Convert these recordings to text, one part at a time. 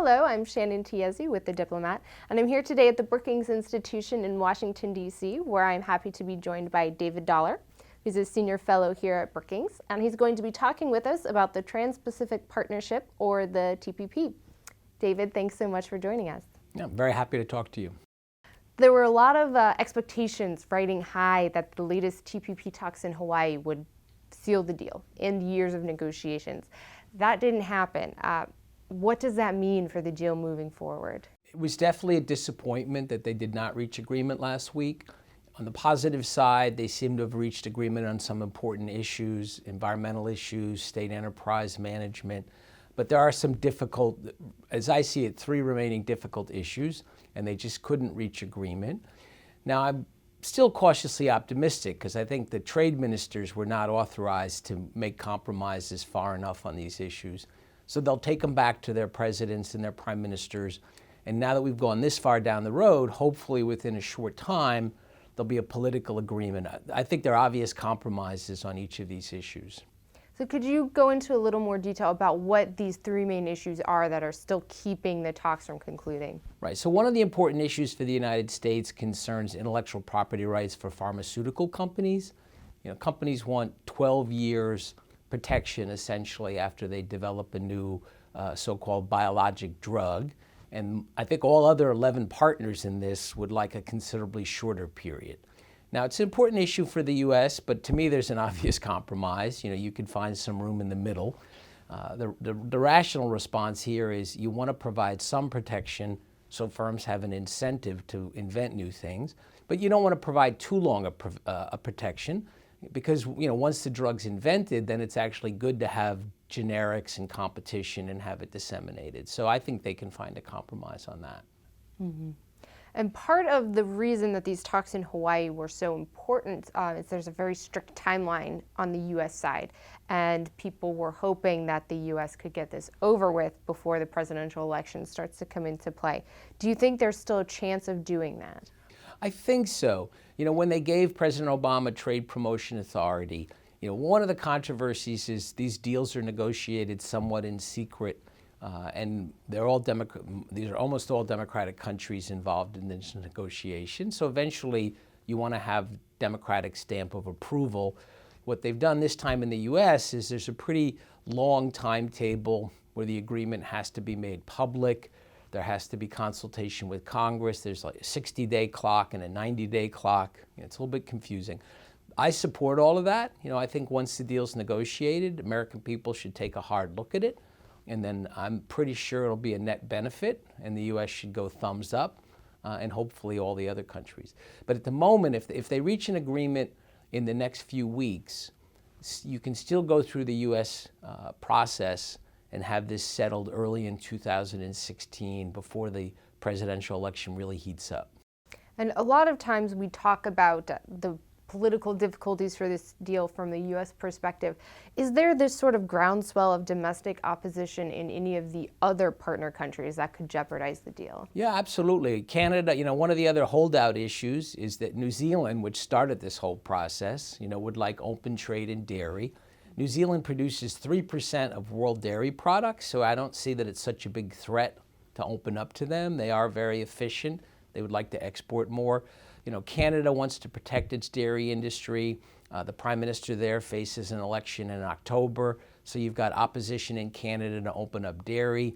Hello, I'm Shannon Tiezi with the Diplomat, and I'm here today at the Brookings Institution in Washington, D.C., where I'm happy to be joined by David Dollar, who's a senior fellow here at Brookings, and he's going to be talking with us about the Trans-Pacific Partnership, or the TPP. David, thanks so much for joining us. Yeah, I'm very happy to talk to you. There were a lot of expectations riding high that the latest TPP talks in Hawaii would seal the deal, end years of negotiations. That didn't happen. What does that mean for the deal moving forward? It was definitely a disappointment that they did not reach agreement last week. On the positive side, they seem to have reached agreement on some important issues, environmental issues, state enterprise management. But there are some difficult, as I see it, three remaining difficult issues, and they just couldn't reach agreement. Now, I'm still cautiously optimistic because I think the trade ministers were not authorized to make compromises far enough on these issues. So they'll take them back to their presidents and their prime ministers. And now that we've gone this far down the road, hopefully within a short time, there'll be a political agreement. I think there are obvious compromises on each of these issues. So could you go into a little more detail about what these three main issues are that are still keeping the talks from concluding? Right. So one of the important issues for the United States concerns intellectual property rights for pharmaceutical companies. You know, companies want 12 years protection essentially after they develop a new so-called biologic drug. And I think all other 11 partners in this would like a considerably shorter period. Now, it's an important issue for the U.S., but to me, there's an obvious compromise. You know, you can find some room in the middle. The rational response here is you want to provide some protection so firms have an incentive to invent new things, but you don't want to provide too long a protection because, you know, once the drug's invented, then it's actually good to have generics and competition and have it disseminated. So I think they can find a compromise on that. Mm-hmm. And part of the reason that these talks in Hawaii were so important is there's a very strict timeline on the U.S. side, and people were hoping that the U.S. could get this over with before the presidential election starts to come into play. Do you think there's still a chance of doing that? I think so. You know, when they gave President Obama trade promotion authority, you know, one of the controversies is these deals are negotiated somewhat in secret. And they're all these are almost all democratic countries involved in this negotiation. So eventually you want to have democratic stamp of approval. What they've done this time in the U.S. is there's a pretty long timetable where the agreement has to be made public. There has to be consultation with Congress. There's like a 60-day clock and a 90-day clock. You know, it's a little bit confusing. I support all of that. You know, I think once the deal's negotiated, American people should take a hard look at it. And then I'm pretty sure it'll be a net benefit, and the U.S. should go thumbs up, and hopefully all the other countries. But at the moment, if they reach an agreement in the next few weeks, you can still go through the U.S. Process and have this settled early in 2016 before the presidential election really heats up. And a lot of times we talk about the political difficulties for this deal from the U.S. perspective. Is there this sort of groundswell of domestic opposition in any of the other partner countries that could jeopardize the deal? Yeah, absolutely. Canada, you know, one of the other holdout issues is that New Zealand, which started this whole process, you know, would like open trade in dairy. New Zealand produces 3% of world dairy products, so I don't see that it's such a big threat to open up to them. They are very efficient. They would like to export more. You know, Canada wants to protect its dairy industry. The prime minister there faces an election in October, so you've got opposition in Canada to open up dairy.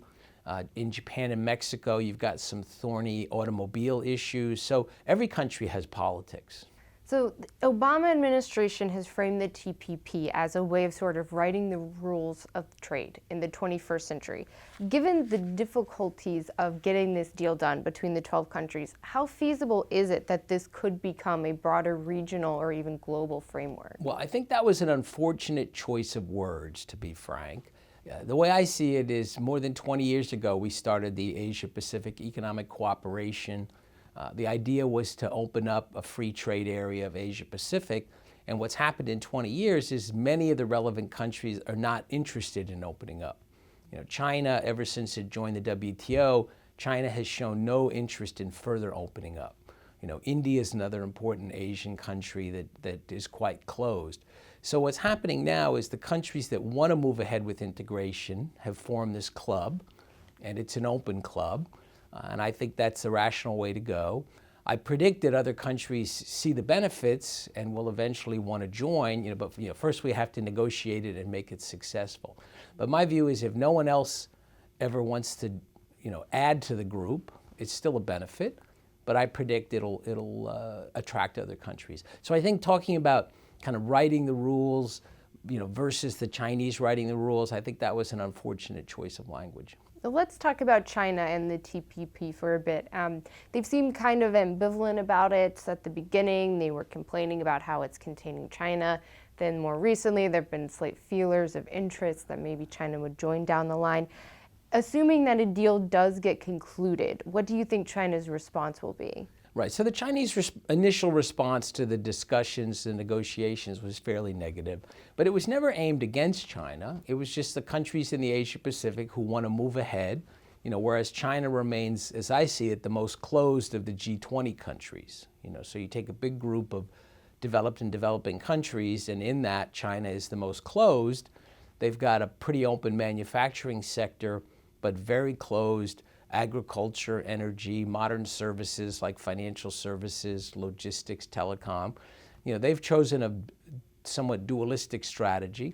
In Japan and Mexico, you've got some thorny automobile issues. So every country has politics. So the Obama administration has framed the TPP as a way of sort of writing the rules of trade in the 21st century. Given the difficulties of getting this deal done between the 12 countries, how feasible is it that this could become a broader regional or even global framework? Well, I think that was an unfortunate choice of words, to be frank. The way I see it is more than 20 years ago, we started the Asia-Pacific Economic Cooperation. The idea was to open up a free trade area of Asia-Pacific, and what's happened in 20 years is many of the relevant countries are not interested in opening up. You know, China, ever since it joined the WTO, China has shown no interest in further opening up. You know, India is another important Asian country that is quite closed. So what's happening now is the countries that want to move ahead with integration have formed this club. and it's an open club, and I think that's the rational way to go. I predict that other countries see the benefits and will eventually want to join, but first we have to negotiate it and make it successful. But my view is if no one else ever wants to, add to the group, it's still a benefit, but I predict it'll attract other countries. So I think talking about kind of writing the rules, versus the Chinese writing the rules, I think that was an unfortunate choice of language. Let's talk about China and the TPP for a bit. They've seemed kind of ambivalent about it. At the beginning, they were complaining about how it's containing China. Then more recently, there have been slight feelers of interest that maybe China would join down the line. Assuming that a deal does get concluded, what do you think China's response will be? Right. So the Chinese initial response to the discussions and negotiations was fairly negative, but it was never aimed against China. It was just the countries in the Asia Pacific who want to move ahead, whereas China remains, as I see it, the most closed of the G20 countries. So you take a big group of developed and developing countries, and in that, China is the most closed. They've got a pretty open manufacturing sector, but very closed agriculture, energy, modern services like financial services, logistics, telecom. They've chosen a somewhat dualistic strategy,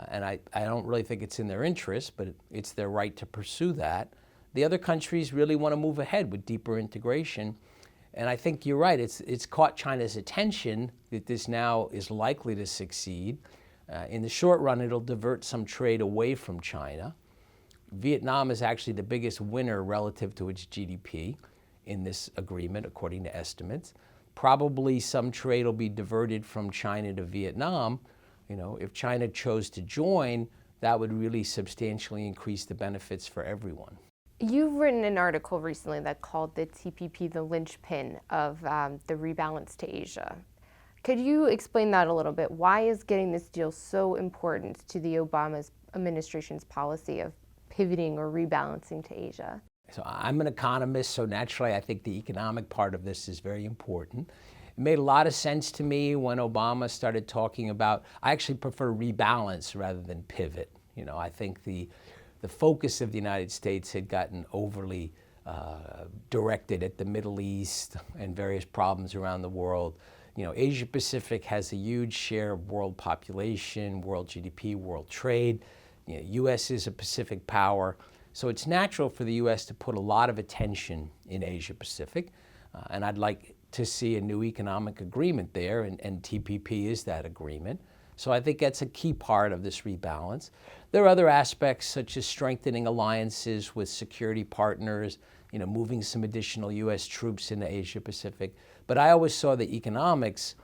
and I don't really think it's in their interest, but it's their right to pursue that. The other countries really want to move ahead with deeper integration, and I think you're right. It's caught China's attention that this now is likely to succeed. In the short run, it'll divert some trade away from China. Vietnam is actually the biggest winner relative to its GDP in this agreement, according to estimates. Probably some trade will be diverted from China to Vietnam. If China chose to join, that would really substantially increase the benefits for everyone. You've written an article recently that called the TPP the linchpin of the rebalance to Asia. Could you explain that a little bit? Why is getting this deal so important to the Obama administration's policy of pivoting or rebalancing to Asia? So I'm an economist, so naturally I think the economic part of this is very important. It made a lot of sense to me when Obama started talking about, I actually prefer rebalance rather than pivot. I think the focus of the United States had gotten overly directed at the Middle East and various problems around the world. Asia Pacific has a huge share of world population, world GDP, world trade. U.S. is a Pacific power, so it's natural for the U.S. to put a lot of attention in Asia Pacific, and I'd like to see a new economic agreement there, and TPP is that agreement. So I think that's a key part of this rebalance. There are other aspects such as strengthening alliances with security partners, moving some additional U.S. troops into Asia Pacific, but I always saw the economics,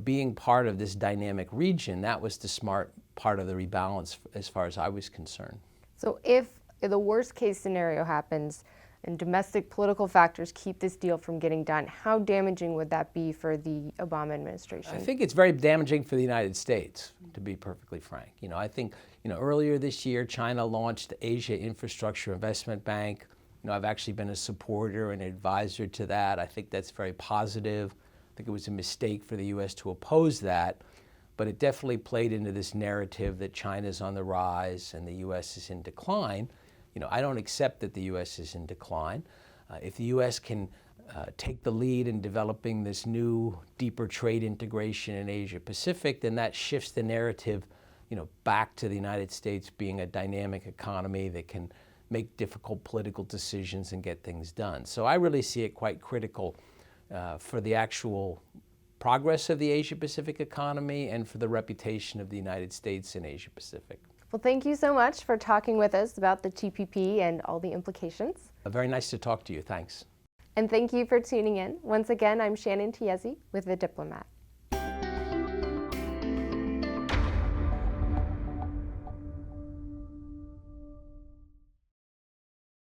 being part of this dynamic region. That was the smart part of the rebalance as far as I was concerned. So if the worst case scenario happens and domestic political factors keep this deal from getting done, how damaging would that be for the Obama administration? I think it's very damaging for the United States, to be perfectly frank. I think, earlier this year, China launched the Asia Infrastructure Investment Bank. I've actually been a supporter and advisor to that. I think that's very positive. I think it was a mistake for the U.S. to oppose that, but it definitely played into this narrative that China's on the rise and the U.S. is in decline. I don't accept that the U.S. is in decline. If the U.S. can take the lead in developing this new, deeper trade integration in Asia Pacific, then that shifts the narrative, back to the United States being a dynamic economy that can make difficult political decisions and get things done. So I really see it quite critical for the actual progress of the Asia Pacific economy and for the reputation of the United States in Asia Pacific. Well, thank you so much for talking with us about the TPP and all the implications. Very nice to talk to you. Thanks. And thank you for tuning in. Once again, I'm Shannon Tiesi with The Diplomat.